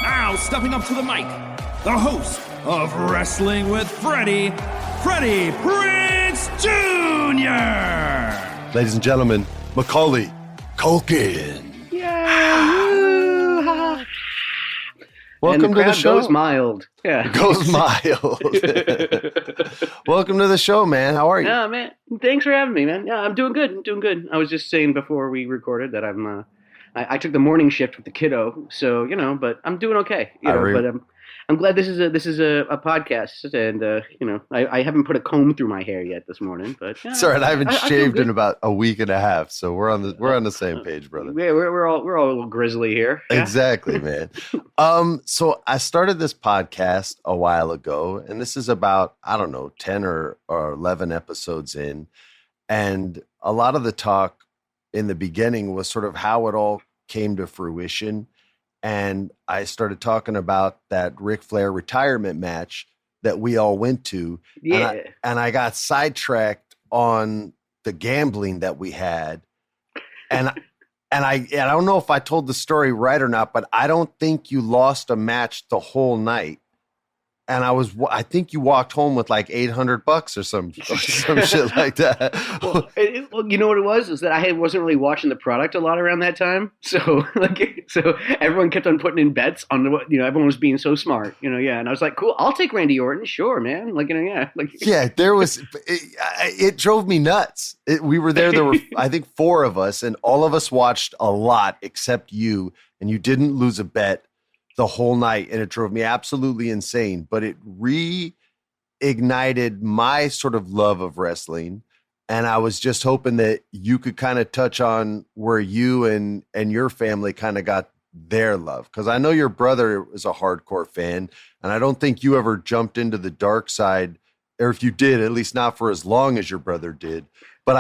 Now stepping up to the mic, the host of Wrestling with Freddie, Freddie Prinze Jr. Ladies and gentlemen, Macaulay Culkin. Yeah. and Welcome the to the crowd show. goes mild. Yeah. Goes mild. Welcome to the show, man. How are you? Yeah, man. Thanks for having me, man. Yeah, I'm doing good. I was just saying before we recorded that I took the morning shift with the kiddo, so but I'm doing okay. But I'm glad this is a podcast, and I haven't put a comb through my hair yet this morning, but It's all right. I haven't I feel shaved good. in about a week and a half, so we're on the same page, brother. Yeah, we're all a little grizzly here. Yeah? Exactly, man. So I started this podcast a while ago, and this is about, I don't know, 10 or 11 episodes in. And a lot of the talk in the beginning was sort of how it all came to fruition. And I started talking about that Ric Flair retirement match that we all went to. Yeah. And I got sidetracked on the gambling that we had. And I don't know if I told the story right or not, but I don't think you lost a match the whole night. And I think you walked home with like $800 or some shit like that. Well, you know what it was? Is that I wasn't really watching the product a lot around that time. So everyone kept on putting in bets on everyone was being so smart, yeah. And I was like, cool, I'll take Randy Orton. Sure, man. Yeah, it drove me nuts. We were there. There were, I think, 4 of us, and all of us watched a lot except you, and you didn't lose a bet the whole night, and it drove me absolutely insane. But it reignited my sort of love of wrestling, and I was just hoping that you could kind of touch on where you and your family kind of got their love, because I know your brother is a hardcore fan, and I don't think you ever jumped into the dark side, or if you did, at least not for as long as your brother did. But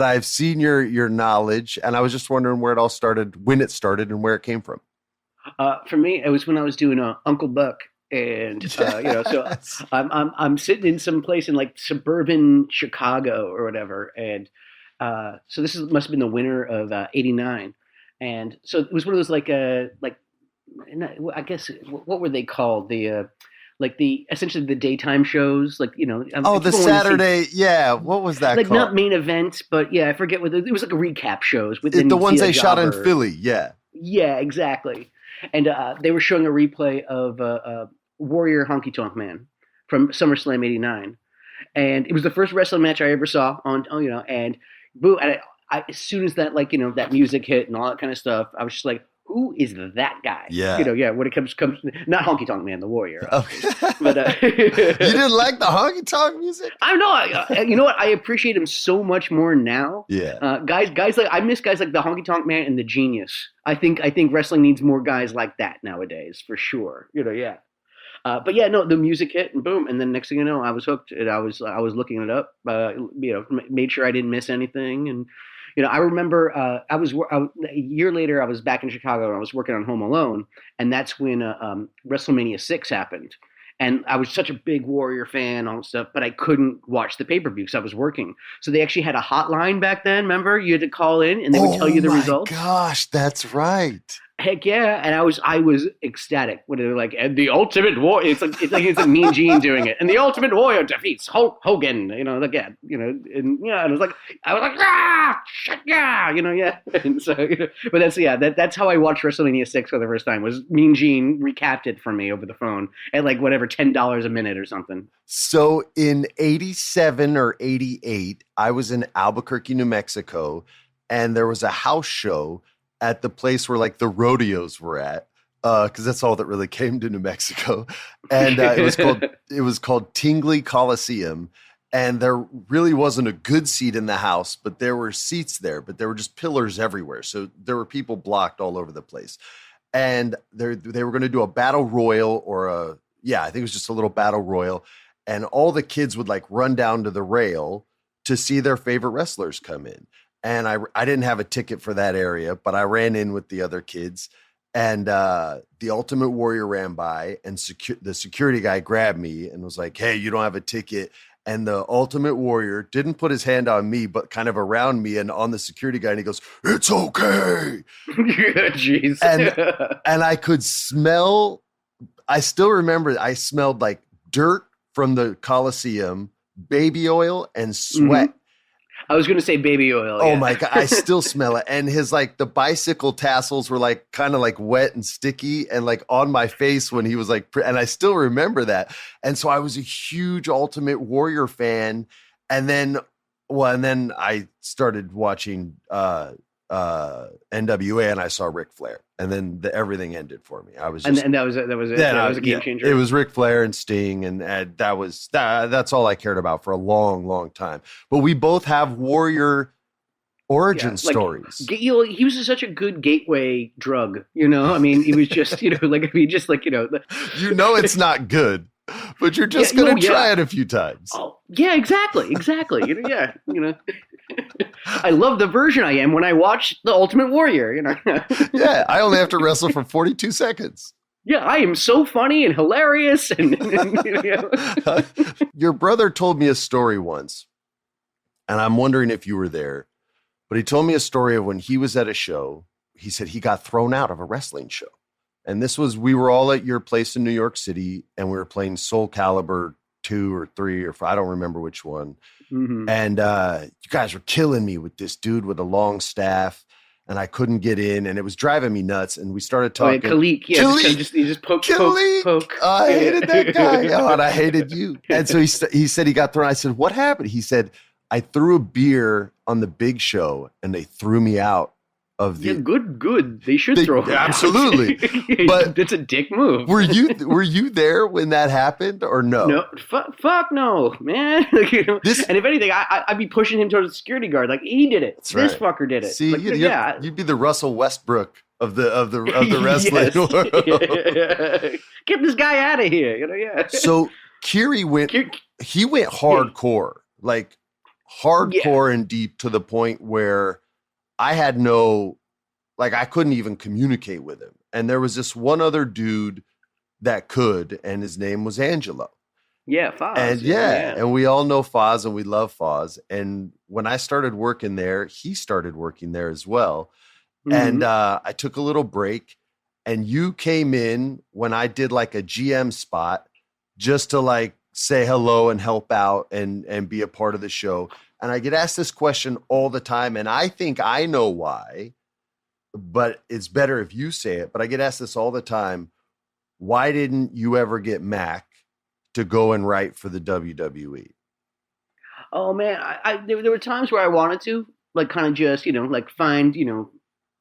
I've seen your knowledge, and I was just wondering where it all started, when it started, and where it came from. For me, it was when I was doing Uncle Buck, and so I'm sitting in some place in like suburban Chicago or whatever, and so must have been the winter of '89, and so it was one of those I guess what were they called, the essentially the daytime shows, the Saturday, yeah, what was that called? Not main events, but yeah, I forget what it was, like a recap shows with the ones they shot in Philly, yeah. Yeah, exactly. And they were showing a replay of Warrior Honky Tonk Man from SummerSlam '89, and it was the first wrestling match I ever saw on and boo. And I as soon as that that music hit and all that kind of stuff, I was just like, who is that guy? Yeah, when it comes not Honky Tonk Man, the Warrior. Okay. But you didn't like the honky tonk music? I know. You know what? I appreciate him so much more now. Yeah. Guys like I miss guys like the Honky Tonk Man and the Genius. I think wrestling needs more guys like that nowadays, for sure. Yeah. But yeah, no, the music hit and boom, and then next thing you know, I was hooked, and I was looking it up. Made sure I didn't miss anything, and I remember a year later I was back in Chicago and I was working on Home Alone, and that's when WrestleMania 6 happened. And I was such a big Warrior fan, all that stuff, but I couldn't watch the pay-per-view because I was working. So they actually had a hotline back then, remember? You had to call in and they would tell you the results. Oh my gosh, that's right. Heck yeah. And I was ecstatic when they were like, and the Ultimate Warrior, it's like Mean Gene doing it. And the Ultimate Warrior defeats Hulk Hogan, and I was like, shit, yeah, yeah. And so, but that's how I watched WrestleMania 6 for the first time, was Mean Gene recapped it for me over the phone at like whatever, $10 a minute or something. So in 87 or 88, I was in Albuquerque, New Mexico, and there was a house show at the place where like the rodeos were at, because that's all that really came to New Mexico. And it was called Tingley Coliseum. And there really wasn't a good seat in the house, but there were seats there, but there were just pillars everywhere. So there were people blocked all over the place. And they were going to do a battle royal I think it was just a little battle royal. And all the kids would like run down to the rail to see their favorite wrestlers come in. And I didn't have a ticket for that area, but I ran in with the other kids, and the Ultimate Warrior ran by, and the security guy grabbed me and was like, "Hey, you don't have a ticket." And the Ultimate Warrior didn't put his hand on me, but kind of around me and on the security guy. And he goes, "It's okay." Jeez. And I could smell, I still remember, I smelled like dirt from the Coliseum, baby oil, and sweat. Mm-hmm. I was going to say baby oil. Oh my God. I still smell it. And his like the bicycle tassels were like kind of like wet and sticky and like on my face when he was like, and I still remember that. And so I was a huge Ultimate Warrior fan. And then I started watching NWA and I saw Ric Flair. And then everything ended for me. I was just, and that was it. That was a game changer. It was Ric Flair and Sting, and that's all I cared about for a long, long time. But we both have Warrior origin stories. He was such a good gateway drug. You know, I mean, he was just it's not good, but you're just gonna try it a few times. Oh yeah, exactly. I love the version I am when I watch The Ultimate Warrior, Yeah, I only have to wrestle for 42 seconds. Yeah, I am so funny and hilarious. Your brother told me a story once, and I'm wondering if you were there, but he told me a story of when he was at a show. He said he got thrown out of a wrestling show. And we were all at your place in New York City, and we were playing Soul Calibur 2 or 3 or 4, I don't remember which one. Mm-hmm. And you guys were killing me with this dude with a long staff, and I couldn't get in, and it was driving me nuts. And we started talking. Kalik, yeah, Kalik. He just poke. I hated that guy. Oh, and I hated you. And so he said he got thrown. I said, "What happened?" He said, "I threw a beer on the big show, and they threw me out of the." Yeah, good. They should throw him absolutely. But it's a dick move. Were you there when that happened or no? No, fuck no, man. And if anything, I'd be pushing him towards the security guard. Like he did it. That's this right. fucker did it. See, you'd be the Russell Westbrook of the wrestling world. Get this guy out of here. Yeah. So Kiri went hardcore, like hardcore and deep to the point where I had I couldn't even communicate with him. And there was this one other dude that could, and his name was Angelo. Yeah, Foz. And and we all know Foz and we love Foz. And when I started working there, he started working there as well. Mm-hmm. And I took a little break, and you came in when I did like a GM spot just to like say hello and help out and be a part of the show. And I get asked this question all the time, and I think I know why, but it's better if you say it. But I get asked this all the time. Why didn't you ever get Mac to go and write for the WWE? Oh, man. There were times where I wanted to, like, kind of just, find,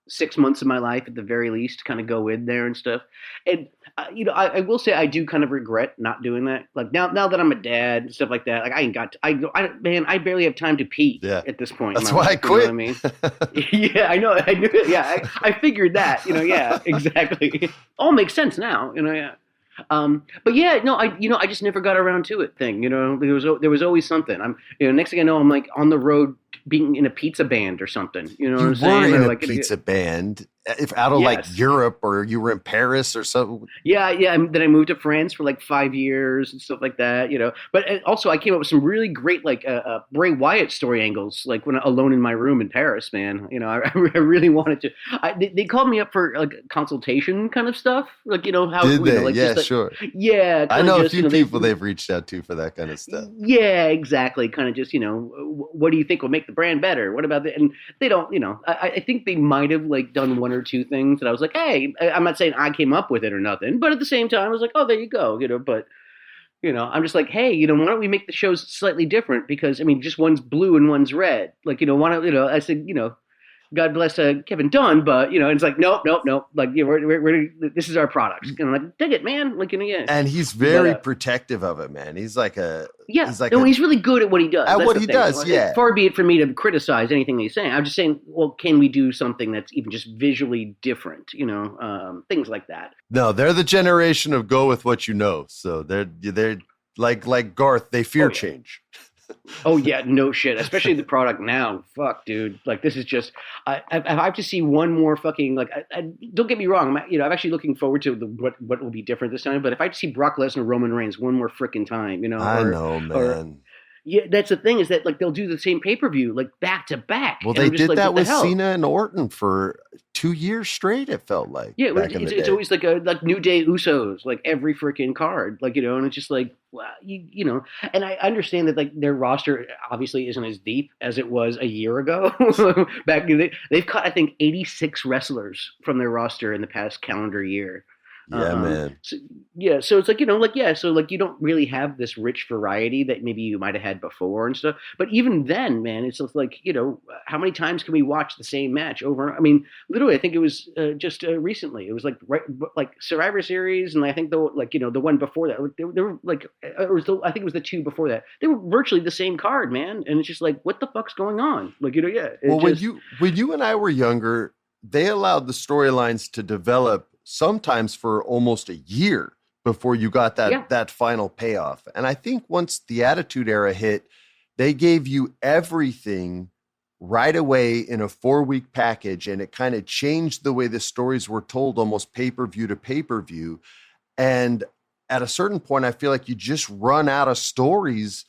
6 months of my life at the very least to kind of go in there and stuff. And, I will say I do kind of regret not doing that. Like now that I'm a dad and stuff like that, like I barely have time to pee at this point. That's why I quit. You know what I mean? Yeah, I know. I knew it. Yeah, I figured that, yeah, exactly. All makes sense now, yeah. But yeah, no, I just never got around to it thing. There was always something. Next thing I know, I'm like on the road being in a pizza band or something. You know what I'm saying? In a pizza band, if out of like Europe, or you were in Paris or something. Yeah. Then I moved to France for like 5 years and stuff like that. But also I came up with some really great like Bray Wyatt story angles. Like when alone in my room in Paris, man. I really wanted to. They called me up for like consultation kind of stuff. Like how did they? Like, yeah, just, sure. Yeah, I know a few people they've reached out to for that kind of stuff. Yeah, exactly. Kind of just what do you think will make the brand better? What about that? And they don't. I think they might have like done one or two things that I was like, hey, I'm not saying I came up with it or nothing, but at the same time I was like, oh, there you go. But I'm just like, hey, why don't we make the shows slightly different? Because just one's blue and one's red. Like, why don't I said, God bless Kevin Dunn, but it's like nope. Like we're this is our product. And I'm like, dig it, man. Like yeah. And he's very protective of it, man. He's like he's really good at what he does. At what he does, yeah. Far be it for me to criticize anything that he's saying. I'm just saying, well, can we do something that's even just visually different? Things like that. No, they're the generation of go with what you know. So they're like Garth. They fear change. Oh yeah, no shit. Especially the product now. Fuck, dude. Like this is just. I have to see one more fucking like. Don't get me wrong. I'm actually looking forward to what will be different this time. But if I see Brock Lesnar, Roman Reigns one more freaking time, I know, man. Yeah, that's the thing is that like they'll do the same pay-per-view like back to back. Well, And they I'm just did like, that what the with hell? Cena and Orton for 2 years straight. It felt like Yeah, back in the it's day. always like New Day Usos, like every freaking card, like and it's just like wow, and I understand that like their roster obviously isn't as deep as it was a year ago. Back they've cut I think 86 wrestlers from their roster in the past calendar year. Yeah, man. So, yeah, so it's like so like you don't really have this rich variety that maybe you might have had before and stuff. But even then, man, it's just like how many times can we watch the same match over? I mean, literally, I think it was just recently. It was like Survivor Series, and I think the one before that. They were like, I think it was the two before that. They were virtually the same card, man. And it's just like, what the fuck's going on? Like yeah. Well, when you and I were younger, they allowed the storylines to develop sometimes for almost a year before you got that final payoff. And I think once the Attitude Era hit, they gave you everything right away in a 4-week package, and it kind of changed the way the stories were told, almost pay-per-view to pay-per-view. And at a certain point, I feel like you just run out of stories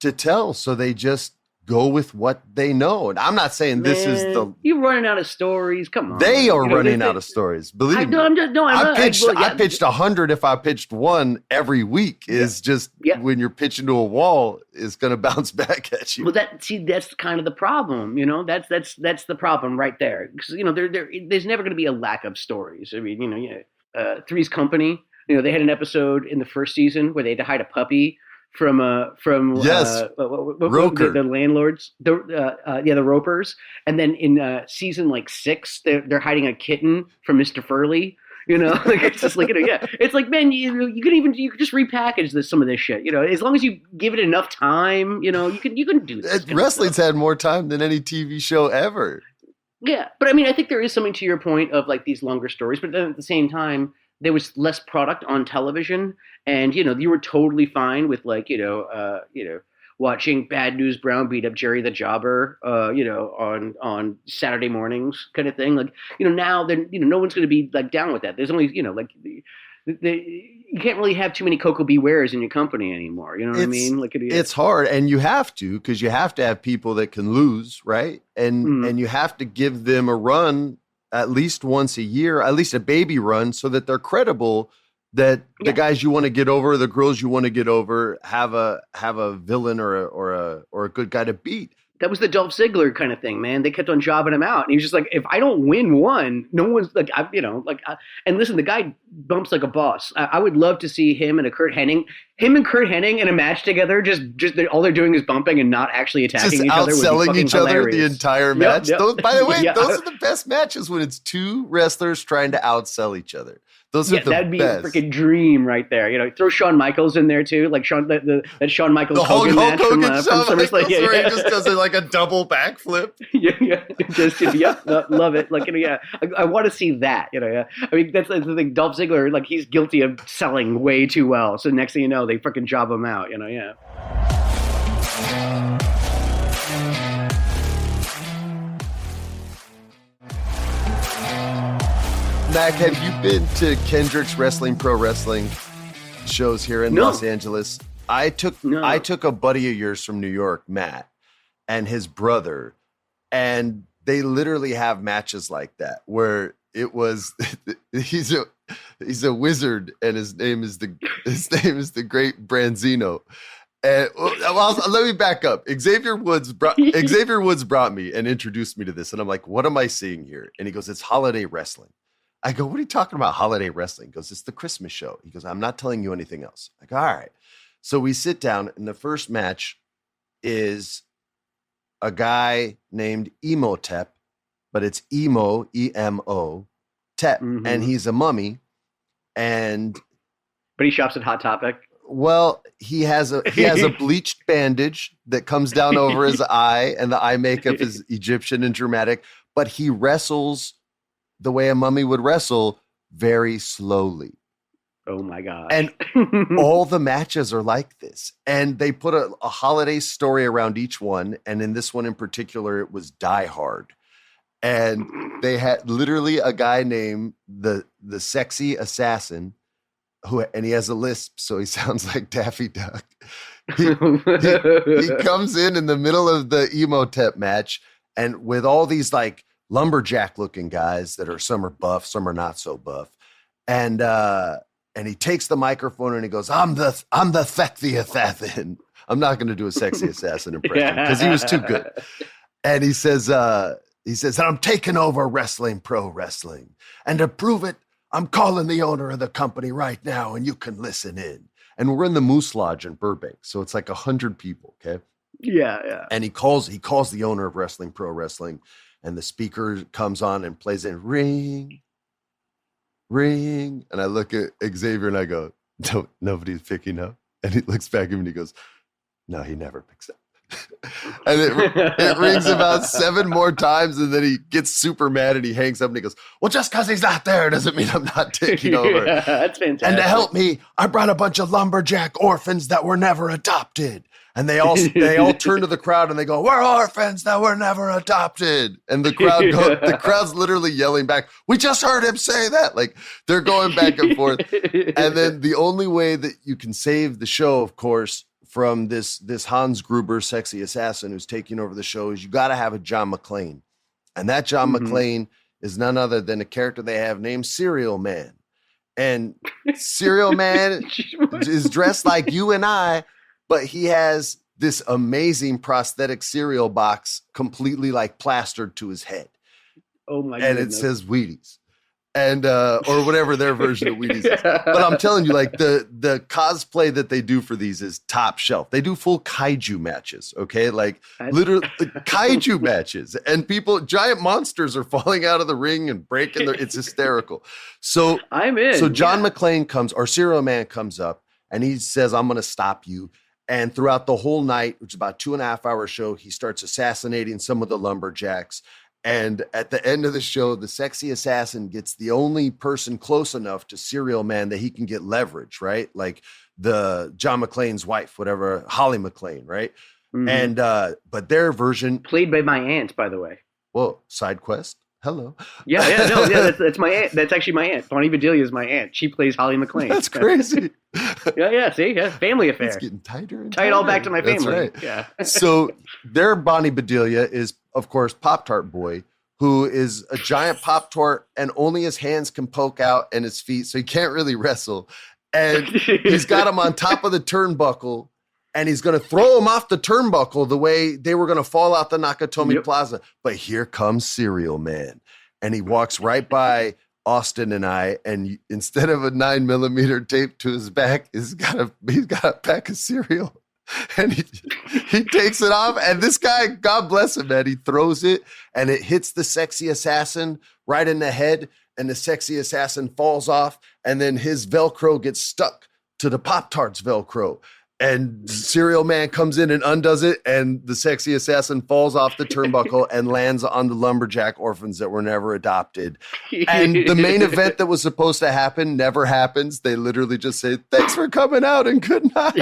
to tell, so they just go with what they know. And I'm not saying this is you're running out of stories. Come on, they are running out of stories. Believe me. I pitched 100 if I pitched one every week. Is just when you're pitching to a wall, is going to bounce back at you. Well, that's kind of the problem. That's the problem right there. Because there's never going to be a lack of stories. I mean, Three's Company. They had an episode in the first season where they had to hide a puppy from Roker. the landlords, the Ropers, and then in season like 6, they're hiding a kitten from Mr. Furley. Like it's just like it's like, man, you could just repackage some of this shit. As long as you give it enough time, you can do this. Wrestling's had more time than any TV show ever. Yeah, but I mean, I think there is something to your point of like these longer stories, but then at the same time, there was less product on television, and you were totally fine with like watching Bad News Brown beat up Jerry the Jobber, on Saturday mornings kind of thing. Like now then no one's going to be like down with that. There's only like you can't really have too many Coco Bewares in your company anymore. You know what I mean? Like it's hard, and you have to because you have to have people that can lose, right? And you have to give them a run at least once a year, at least a baby run, so that they're credible, that the guys you want to get over, the girls you want to get over, have a villain or a good guy to beat. That was the Dolph Ziggler kind of thing, man. They kept on jobbing him out, and he was just like, "If I don't win one, no one's like, and listen, the guy bumps like a boss. I would love to see him and Kurt Hennig in a match together. Just all they're doing is bumping and not actually attacking each other. Just outselling each other the entire match. Yep. Those, by the way, those are the best matches when it's two wrestlers trying to outsell each other. Those are the that'd be best. a freaking dream right there. Throw Shawn Michaels in there too, like that Shawn Michaels Hogan match from SummerSlam. Where he just does it like a double backflip. Love it. Like I want to see that. I mean that's the thing. Dolph Ziggler, like he's guilty of selling way too well. So next thing you know, they freaking job him out. Mac, have you been to Kendrick's Wrestling Pro Wrestling shows here in Los Angeles? I took a buddy of yours from New York, Matt, and his brother, and they literally have matches like that where it was he's a wizard and his name is the Great Branzino. And let me back up. Xavier Woods brought me and introduced me to this, and I'm like, what am I seeing here? And he goes, it's holiday wrestling. I go, what are you talking about, holiday wrestling? He goes, it's the Christmas show. He goes, I'm not telling you anything else. I go, all right. So we sit down, and the first match is a guy named Emotep, but it's Emo, E-M-O, Tep, and he's a mummy. But he shops at Hot Topic. Well, he has a bleached bandage that comes down over his eye, and the eye makeup is Egyptian and dramatic, but he wrestles the way a mummy would wrestle, very slowly. Oh my God. And all the matches are like this. And they put a holiday story around each one. And in this one in particular, it was Die Hard. And they had literally a guy named the Sexy Assassin and he has a lisp, so he sounds like Daffy Duck. He comes in the middle of the Emotep match, and with all these like lumberjack looking guys that are, some are buff, some are not so buff. And he takes the microphone and he goes, I'm the Thecthia Thathin. I'm not going to do a sexy assassin impression because he was too good. And he says, I'm taking over Wrestling Pro Wrestling. And to prove it, I'm calling the owner of the company right now and you can listen in. And we're in the Moose Lodge in Burbank. So it's like 100 people. Okay. Yeah. And he calls the owner of Wrestling Pro Wrestling, and the speaker comes on and plays in ring. And I look at Xavier and I go, no, nobody's picking up. And he looks back at me and he goes, no, he never picks up. And it rings about 7 more times, and then he gets super mad and he hangs up and he goes, well, just because he's not there doesn't mean I'm not taking over. Yeah, that's fantastic. And to help me, I brought a bunch of lumberjack orphans that were never adopted. And they all turn to the crowd and they go, we're orphans that were never adopted. And the crowd's literally yelling back, we just heard him say that. Like, they're going back and forth. And then the only way that you can save the show, of course, from this Hans Gruber sexy assassin who's taking over the show, is you got to have a John McClane. And that John McClane is none other than a character they have named Cereal Man. And Cereal Man is dressed like you and I, but he has this amazing prosthetic cereal box completely like plastered to his head. Oh my God. And goodness. it says Wheaties. And or whatever their version of Wheaties is. But I'm telling you, like the cosplay that they do for these is top shelf. They do full kaiju matches, okay? Like literally kaiju matches. And giant monsters are falling out of the ring and breaking it's hysterical. So I'm in. So John McClane or Cereal Man comes up and he says, I'm gonna stop you. And throughout the whole night, which is about 2.5 hour show, he starts assassinating some of the lumberjacks. And at the end of the show, the sexy assassin gets the only person close enough to Cereal Man that he can get leverage, right? Like the John McClane's wife, whatever, Holly McClane, right? Mm-hmm. And but their version, played by my aunt, by the way. Well, side quest. Hello. That's my aunt. That's actually my aunt. Bonnie Bedelia is my aunt. She plays Holly McClane. That's crazy. See, family affair. It's getting tighter and tighter. Tie it all back to my family. That's right. Yeah. So their Bonnie Bedelia is, of course, Pop-Tart Boy, who is a giant Pop-Tart and only his hands can poke out and his feet, so he can't really wrestle. And he's got him on top of the turnbuckle, and he's going to throw him off the turnbuckle the way they were going to fall out the Nakatomi Plaza. But here comes Cereal Man, and he walks right by Austin and I, and instead of a 9mm tape to his back, he's got a pack of cereal. And he takes it off, and this guy, God bless him, man, he throws it, and it hits the sexy assassin right in the head, and the sexy assassin falls off, and then his Velcro gets stuck to the Pop-Tart's Velcro. And Cereal Man comes in and undoes it, and the sexy assassin falls off the turnbuckle and lands on the lumberjack orphans that were never adopted. And the main event that was supposed to happen never happens. They literally just say, thanks for coming out and good night.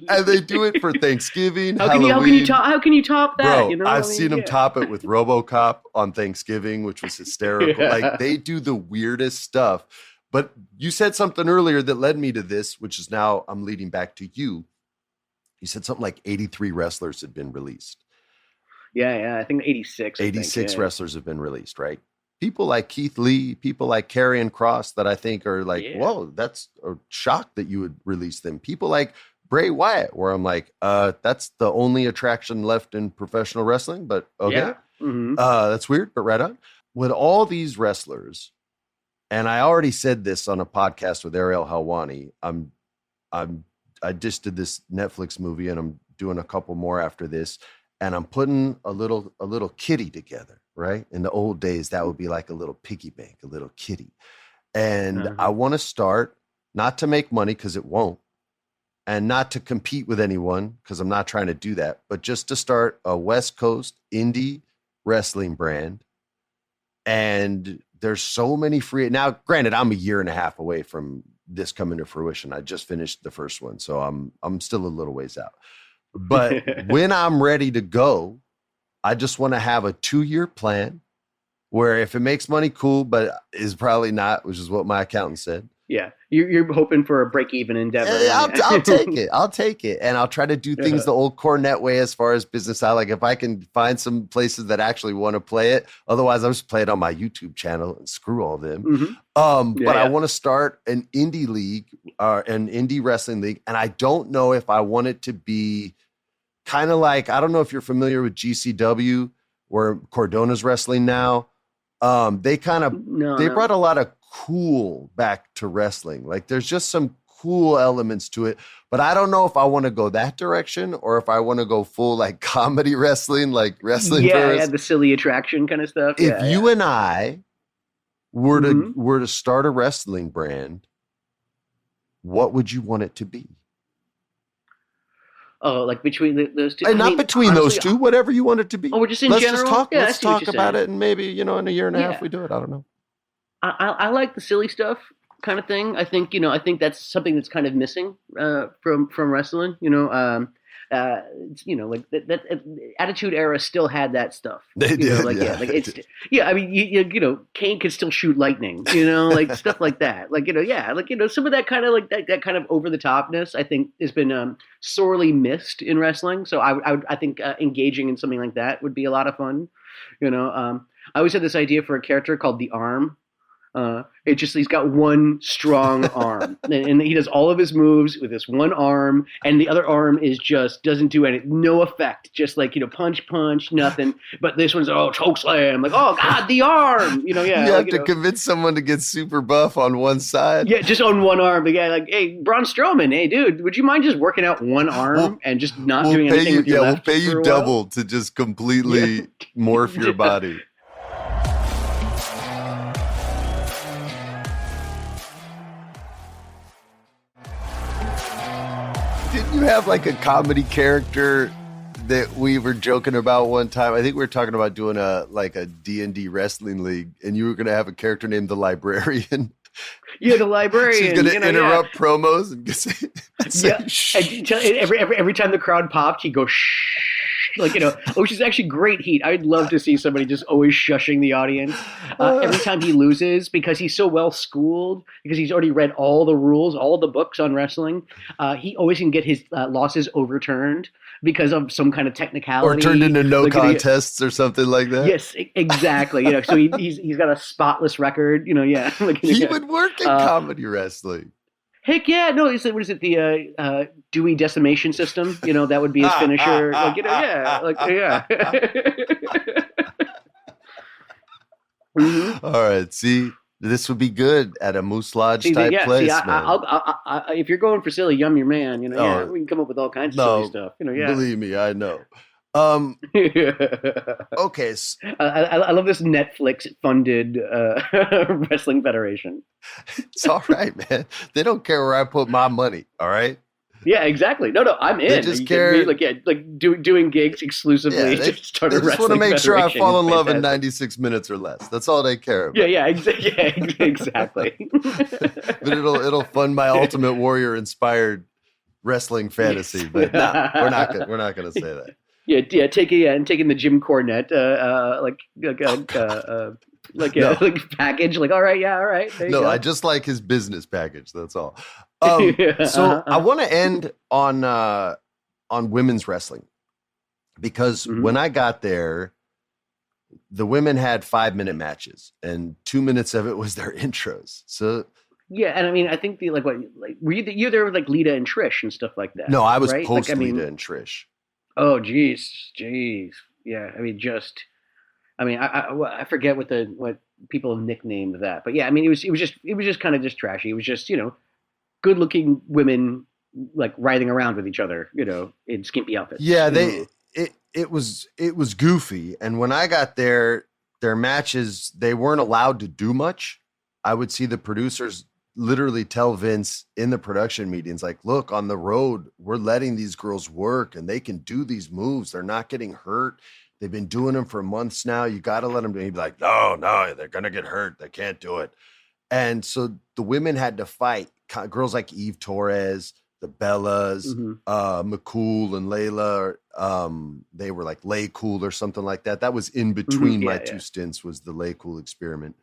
And they do it for Thanksgiving, Halloween. How can you top that? Bro, You know I've seen them top it with RoboCop on Thanksgiving, which was hysterical. Like, they do the weirdest stuff. But you said something earlier that led me to this, which is now I'm leading back to you. You said something like 83 wrestlers had been released. Yeah, I think 86. 86 wrestlers have been released, right? People like Keith Lee, people like Karrion Kross that I think are like, whoa, that's a shock that you would release them. People like Bray Wyatt, where I'm like, that's the only attraction left in professional wrestling, but okay. Yeah. Mm-hmm. That's weird, but right on. With all these wrestlers, and I already said this on a podcast with Ariel Helwani. I just did this Netflix movie, and I'm doing a couple more after this. And I'm putting a little kitty together, right? In the old days, that would be like a little piggy bank, a little kitty. And I want to start not to make money because it won't, and not to compete with anyone because I'm not trying to do that, but just to start a West Coast indie wrestling brand. And there's so many free. Now, granted, I'm a year and a half away from this coming to fruition. I just finished the first one, so I'm still a little ways out. But when I'm ready to go, I just want to have a 2-year plan where if it makes money, cool, but is probably not, which is what my accountant said. Yeah, you're hoping for a break-even endeavor. I'll take it. I'll take it, and I'll try to do things the old Cornet way as far as business. Like if I can find some places that actually want to play it. Otherwise, I'll just play it on my YouTube channel and screw all them. Mm-hmm. But I want to start an indie league, an indie wrestling league, and I don't know if I want it to be kind of like, I don't know if you're familiar with GCW, where Cordona's wrestling now. They brought a lot of cool back to wrestling. Like there's just some cool elements to it, but I don't know if I want to go that direction or if I want to go full like comedy wrestling, like wrestling. Yeah, the silly attraction kind of stuff. If you and I were to start a wrestling brand, what would you want it to be? Oh, like between those two? And not between those two, whatever you want it to be. Oh, we're just in let's general? Just talk, yeah, let's talk about it, and maybe, in a year and a half we do it. I don't know. I like the silly stuff kind of thing. I think that's something that's kind of missing from wrestling. Like that Attitude Era still had that stuff. They did, I mean, Kane could still shoot lightning. Like stuff like that. Some of that kind of that kind of over the topness, I think, has been sorely missed in wrestling. So I think engaging in something like that would be a lot of fun. I always had this idea for a character called the Arm. He's got one strong arm, and he does all of his moves with this one arm, and the other arm doesn't do anything, no effect, just punch, nothing. But this one's choke slam, like, oh god, the arm, You have to convince someone to get super buff on one side. Yeah, just on one arm. The guy like, hey, Braun Strowman, hey dude, would you mind just working out one arm and just not doing anything with your left? We'll pay you double to just completely morph your body. Didn't you have like a comedy character that we were joking about one time? I think we were talking about doing a D&D wrestling league, and you were going to have a character named the Librarian. Yeah, the Librarian. She's going to interrupt promos and say shh. And every time the crowd popped, he'd go shh. Which is actually great heat. I'd love to see somebody just always shushing the audience every time he loses, because he's so well schooled, because he's already read all the rules, all the books on wrestling. He always can get his losses overturned because of some kind of technicality, or turned into no contests or something like that. Yes, exactly. So he's got a spotless record. He would work in comedy wrestling. Heck yeah! No, what is it? The Dewey Decimation System. That would be his finisher. All right. See, this would be good at a Moose Lodge type place. Man. If you're going for silly, I'm your man. We can come up with all kinds of silly stuff. Believe me, I know. Okay. I love this Netflix funded wrestling federation. It's all right, man. They don't care where I put my money. All right. Yeah, exactly. No, I'm in. They just care. Doing gigs exclusively. They just want to make sure I fall in love in 96 minutes or less. That's all they care about. Yeah, exactly. But it'll fund my Ultimate Warrior inspired wrestling fantasy. But no, we're not gonna say that. Yeah, taking the Jim Cornette package. Like, all right. There you go. I just like his business package. That's all. So I want to end on women's wrestling, because when I got there, the women had 5-minute matches, and 2 minutes of it was their intros. So yeah, and I mean, I think were you there with Lita and Trish and stuff like that? No, I was post Lita and Trish. Oh, geez. Yeah, I forget what people have nicknamed that, but yeah, I mean, it was just kind of just trashy. It was just good-looking women riding around with each other, in skimpy outfits. Yeah, it was goofy, and when I got there, their matches, they weren't allowed to do much. I would see the producers literally tell Vince in the production meetings, like, look, on the road, we're letting these girls work and they can do these moves. They're not getting hurt. They've been doing them for months now. You got to let them do it. He'd be like, no, they're going to get hurt. They can't do it. And so the women had to fight. Girls like Eve Torres, the Bellas, McCool and Layla, they were like Lay Cool or something like that. That was in between my two stints, was the Lay Cool experiment.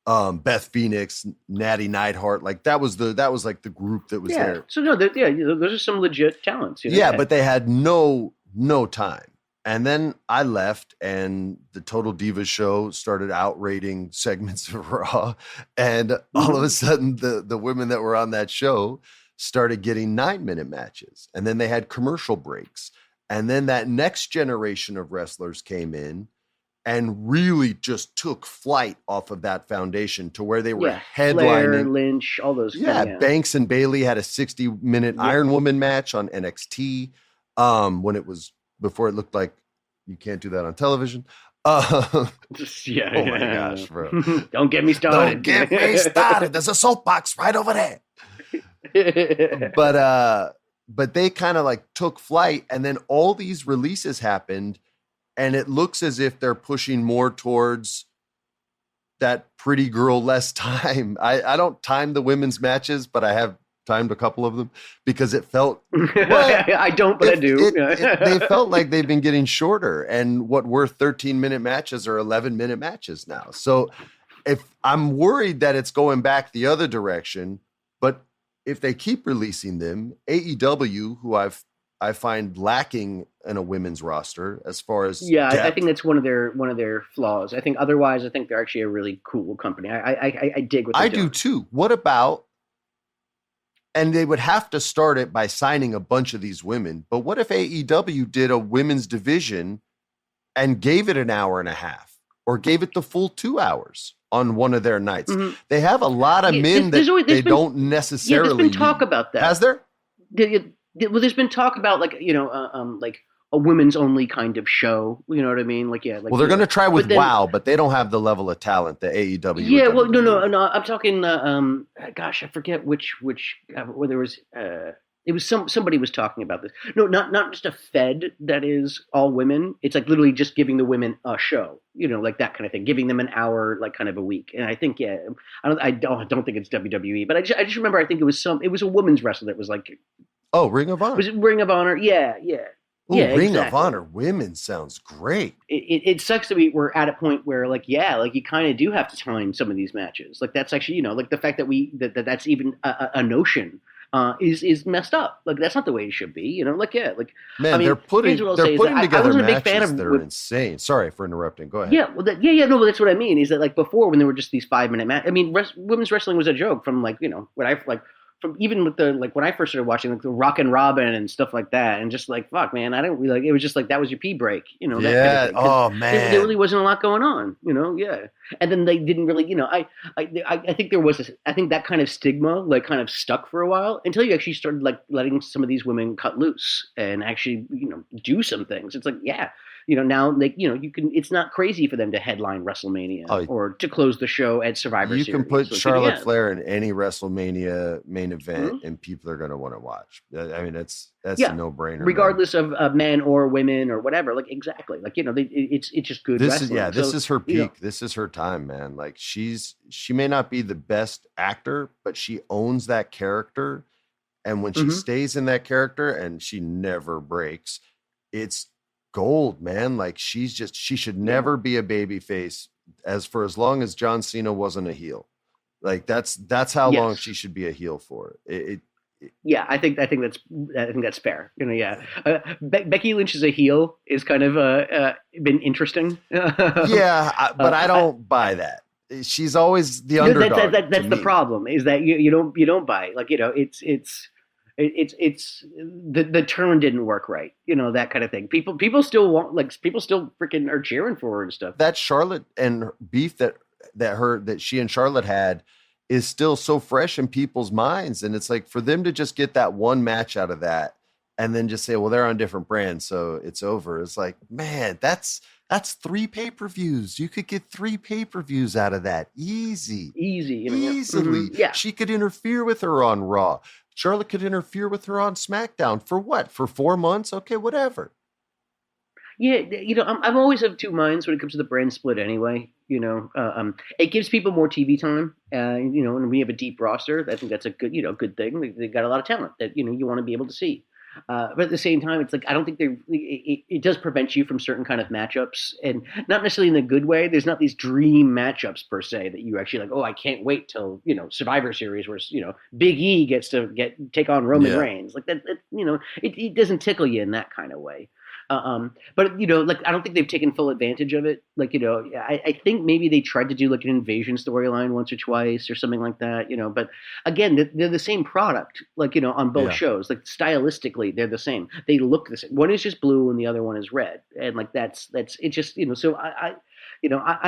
Beth Phoenix, Natty Neidhart. Like that was like the group that was there. So no, those are some legit talents. Yeah, but they had no time. And then I left, and the Total Divas show started outrating segments of Raw, and all of a sudden, the women that were on that show started getting 9-minute matches, and then they had commercial breaks, and then that next generation of wrestlers came in and really just took flight off of that foundation to where they were headlining. Flair, Lynch, all those. Yeah, Banks and Bailey had a 60-minute Iron Woman match on NXT when it was before it looked like you can't do that on television. Oh my gosh, bro. Don't get me started. Don't get me started. There's a soapbox right over there. But they kind of like took flight, and then all these releases happened, and it looks as if they're pushing more towards that pretty girl less time. I don't time the women's matches, but I have timed a couple of them because it felt I don't, but I do. They felt like they've been getting shorter, and what were 13-minute matches are 11-minute matches now. So if I'm worried that it's going back the other direction, but if they keep releasing them, AEW, who I find lacking in a women's roster as far as depth. I think that's one of their flaws. I think otherwise, I think they're actually a really cool company. I dig what they're doing. I do too. What about? And they would have to start it by signing a bunch of these women. But what if AEW did a women's division and gave it an hour and a half, or gave it the full 2 hours on one of their nights? Mm-hmm. They have a lot of men that they don't necessarily. Yeah, there's been talk about that. Has there? Well, there's been talk about like a women's only kind of show. You know what I mean? Like well, they're going to try with WoW, but they don't have the level of talent that AEW. Yeah, well, no. I'm talking. Gosh, I forget which. Where there was. It was somebody was talking about this. No, not just a Fed that is all women. It's like literally just giving the women a show. You know, like that kind of thing. Giving them an hour, like kind of a week. And I think I don't think it's WWE, but I just remember I think it was a women's wrestler that was like. Oh, Ring of Honor. Was it Ring of Honor? Yeah. Ooh, yeah, Ring of Honor women sounds great. It sucks that we're at a point where you kind of do have to time some of these matches. Like that's actually, like the fact that that's even a notion is messed up. Like that's not the way it should be. Man, I mean, they're putting together I wasn't a big matches fan of that are insane. Sorry for interrupting. Go ahead. Yeah, well, but that's what I mean. Is that like before when there were just these 5-minute matches? I mean, women's wrestling was a joke from when I from even with the when I first started watching like the Rock and Robin and stuff like that, and just like fuck, man, I don't really it was just like that was your pee break, that kind of thing. Oh man, there really wasn't a lot going on, yeah. And then they didn't really, I think there was I think that kind of stigma kind of stuck for a while until you actually started letting some of these women cut loose and actually do some things. It's like now you can. It's not crazy for them to headline WrestleMania or to close the show at Survivor Series. You can put Charlotte Flair in any WrestleMania main event, and people are going to want to watch. I mean, that's a no-brainer, regardless of men or women or whatever. Exactly. It's just good. This is her peak. This is her time, man. She may not be the best actor, but she owns that character, and when she stays in that character and she never breaks, it's gold, man. She should never be a baby face as long as John Cena wasn't a heel. That's how long she should be a heel for. Yeah, I think that's fair. Becky Lynch as a heel is kind of been interesting. But I don't buy that. She's always the underdog. That's the problem. Is that you don't buy it. It's the turn didn't work right, that kind of thing. People still want people still freaking are cheering for her and stuff. That Charlotte and beef that she and Charlotte had is still so fresh in people's minds, and it's like for them to just get that one match out of that and then just say, well, they're on different brands, so it's over. It's like, man, that's 3 pay-per-views. You could get 3 pay-per-views out of that easily. Yeah. She could interfere with her on Raw. Charlotte could interfere with her on SmackDown for what? For 4 months? Okay, whatever. Yeah, I'm always of two minds when it comes to the brand split anyway. It gives people more TV time, and we have a deep roster. I think that's a good thing. They got a lot of talent that, you want to be able to see. But at the same time, it's like I don't think it does prevent you from certain kind of matchups, and not necessarily in a good way. There's not these dream matchups per se that you actually like. Oh, I can't wait till Survivor Series where Big E gets to take on Roman Reigns. Like that it doesn't tickle you in that kind of way. But like I don't think they've taken full advantage of it. Like I think maybe they tried to do like an invasion storyline once or twice or something like that. But again, they're the same product. Like on both shows. Like stylistically, they're the same. They look the same. One is just blue and the other one is red. And like that's it. Just So I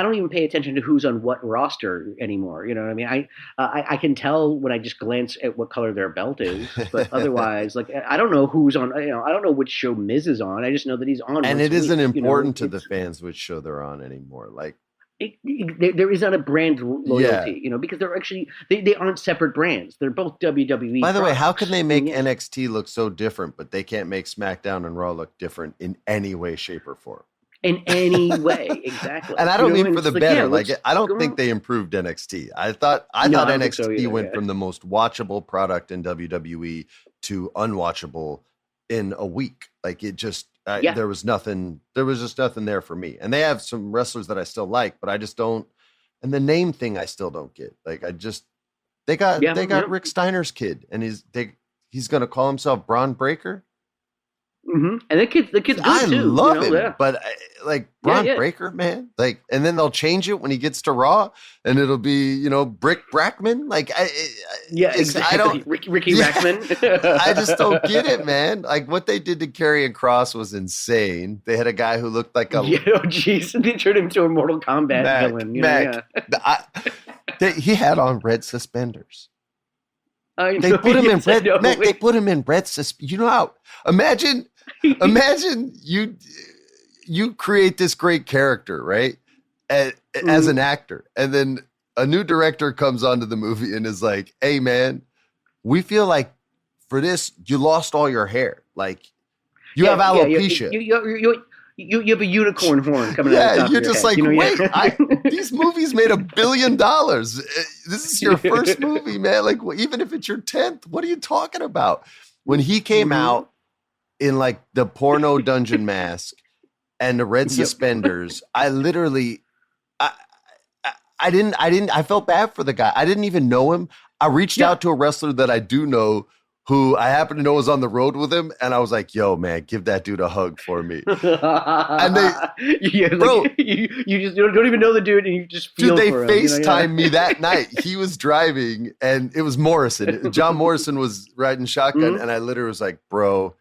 don't even pay attention to who's on what roster anymore. You know what I mean? I can tell when I just glance at what color their belt is, but otherwise, like I don't know who's on. I don't know which show Miz is on. I just know that he's on. And it isn't important to the fans which show they're on anymore. Like there is not a brand loyalty, because they're actually they aren't separate brands. They're both WWE. By the way, how can they make NXT look so different, but they can't make SmackDown and Raw look different in any way, shape, or form? In any way, exactly. And I don't mean for the better. I don't think they improved NXT. I thought NXT went from the most watchable product in WWE to unwatchable in a week. Like it just, there was nothing. There was just nothing there for me. And they have some wrestlers that I still like, but I just don't. And the name thing, I still don't get. Like they got Rick Steiner's kid, and he's going to call himself Braun Breaker. Mm-hmm. And the kid's good I too. love him, but Braun Breaker, man. Like, and then they'll change it when he gets to Raw, and it'll be Brick Brackman. Like, exactly. I don't Ricky Brackman. I just don't get it, man. Like what they did to Karrion Kross was insane. They had a guy who looked like a they turned him into a Mortal Kombat villain. He had on red suspenders. They put him in red. Mac, they put him in red. You know how? Imagine you create this great character, right? As an actor, and then a new director comes onto the movie and is like, "Hey, man, we feel like for this you lost all your hair. Like you have alopecia. You have a unicorn horn coming out of the top you're of your just head. Wait, these movies made $1 billion. This is your first movie, man. Like, even if it's your 10th, what are you talking about? When he came out in like the porno dungeon mask and the red suspenders, I literally, I felt bad for the guy. I didn't even know him. I reached out to a wrestler that I do know, who I happen to know was on the road with him, and I was like, "Yo, man, give that dude a hug for me." And they, bro, you just don't even know the dude, and you just feel. Dude, they for FaceTimed me that night. He was driving, and it was Morrison. John Morrison was riding shotgun, and I literally was like, "Bro,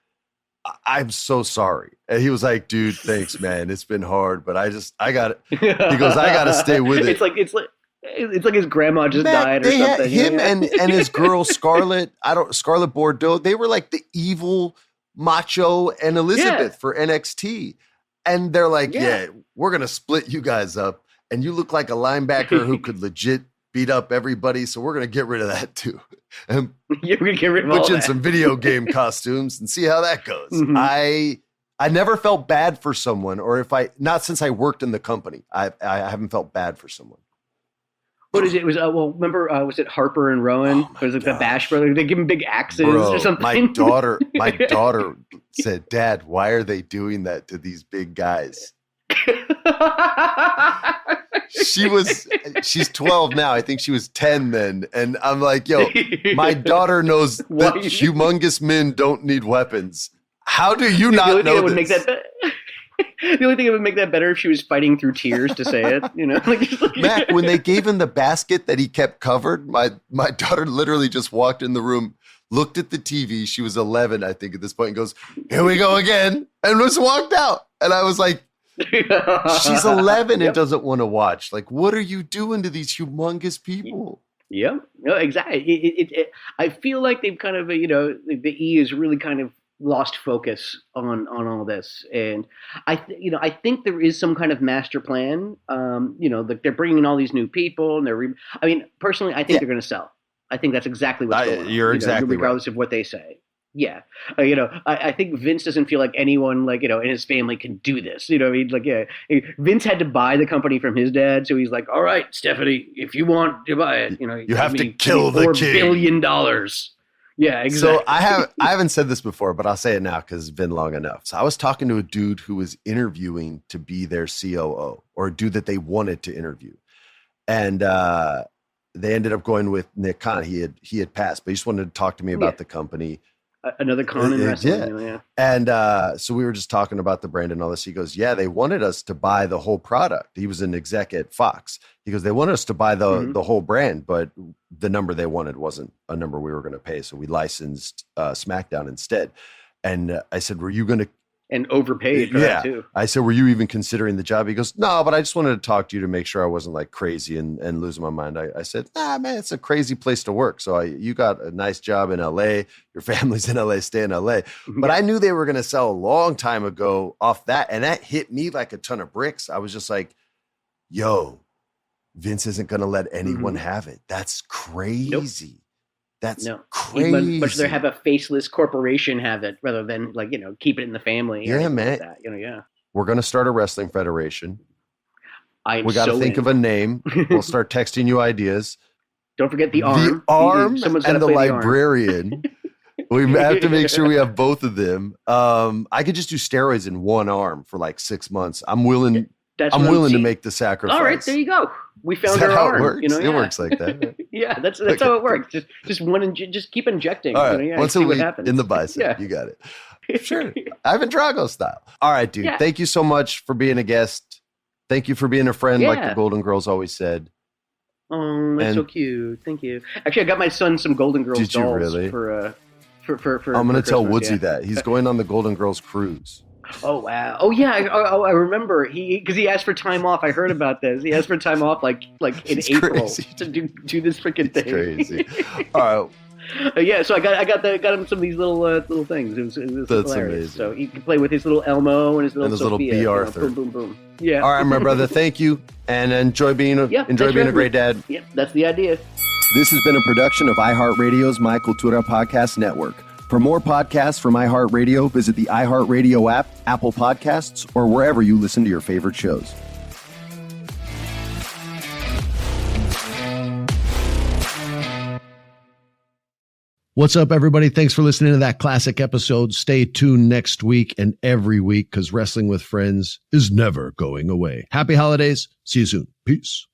I'm so sorry." And he was like, "Dude, thanks, man. It's been hard, but I got it." He goes, "I got to stay with it." It's like his grandma just died or something. Him and his girl Scarlett Bordeaux, they were like the evil Macho and Elizabeth for NXT. And they're like, we're going to split you guys up. And you look like a linebacker who could legit beat up everybody. So we're going to get rid of that too. And you're going to get rid of put you in some video game costumes and see how that goes. Mm-hmm. I never felt bad for someone, or not since I worked in the company. I haven't felt bad for someone. What is it? It was remember was it Harper and Rowan? Oh, it was like the Bash brothers. They give him big axes or something. My daughter said, "Dad, why are they doing that to these big guys?" She's 12 now. I think she was 10 then. And I'm like, "Yo, my daughter knows that humongous men don't need weapons. How do you not know this?" The only thing that would make that better if she was fighting through tears to say it, Mac, when they gave him the basket that he kept covered, my daughter literally just walked in the room, looked at the TV. She was 11, I think, at this point, and goes, "Here we go again," and just walked out. And I was like, she's 11 and doesn't want to watch. Like, what are you doing to these humongous people? Yeah, no, exactly. I feel like they've kind of, the E is really kind of lost focus on all this, and I think there is some kind of master plan. They're bringing in all these new people, and personally, I think they're going to sell. I think that's exactly what's going on. You're exactly regardless of what they say. Yeah, I think Vince doesn't feel like anyone in his family can do this. Vince had to buy the company from his dad, so he's like, "All right, Stephanie, if you want to buy it, you have to kill the king. $4 billion." Yeah, exactly. So I haven't said this before, but I'll say it now because it's been long enough. So I was talking to a dude who was interviewing to be their COO, or a dude that they wanted to interview. And they ended up going with Nick Khan. He had passed, but he just wanted to talk to me about the company. Another Khan in wrestling. Yeah. And so we were just talking about the brand and all this. He goes, yeah, they wanted us to buy the whole product. He was an exec at Fox. He goes, they wanted us to buy the whole brand, but the number they wanted wasn't a number we were going to pay. So we licensed SmackDown instead. And I said, were you going to? And overpaid for that too. I said, were you even considering the job? He goes, no, but I just wanted to talk to you to make sure I wasn't like crazy and losing my mind. I said, nah, man, it's a crazy place to work. So you got a nice job in LA. Your family's in LA, stay in LA. But I knew they were going to sell a long time ago off that. And that hit me like a ton of bricks. I was just like, yo, Vince isn't going to let anyone have it. That's crazy. Nope. That's crazy. Much rather have a faceless corporation have it rather than keep it in the family. Yeah, man. Like that. We're going to start a wrestling federation. We got to think of a name. We'll start texting you ideas. Don't forget the arm. The arm Someone's and the play librarian. We have to make sure we have both of them. I could just do steroids in one arm for like 6 months. I'm willing to make the sacrifice. All right, there you go. We found Is that our how arm. It works? It works like that. Right? Yeah, that's how it works. Just keep injecting. All right, once a week in the bicep. Yeah. You got it. Sure. Ivan Drago style. All right, dude. Yeah. Thank you so much for being a guest. Thank you for being a friend, like the Golden Girls always said. Oh, that's so cute. Thank you. Actually, I got my son some Golden Girls dolls. Did you really? For I'm going to tell Woodsy that. He's going on the Golden Girls cruise. Oh, wow. Oh, yeah. I remember because he asked for time off. I heard about this. He asked for time off like in April to do this freaking thing. It's crazy. All right. So I got him some of these little things. It was That's hilarious. amazing. So he could play with his little Elmo and his little Sophia, B. Arthur. Boom, boom, boom. Yeah. All right, my brother. Thank you, and enjoy being a great dad. Yep, that's the idea. This has been a production of iHeartRadio's My Cultura Podcast Network. For more podcasts from iHeartRadio, visit the iHeartRadio app, Apple Podcasts, or wherever you listen to your favorite shows. What's up, everybody? Thanks for listening to that classic episode. Stay tuned next week and every week because Wrestling with Friends is never going away. Happy holidays. See you soon. Peace.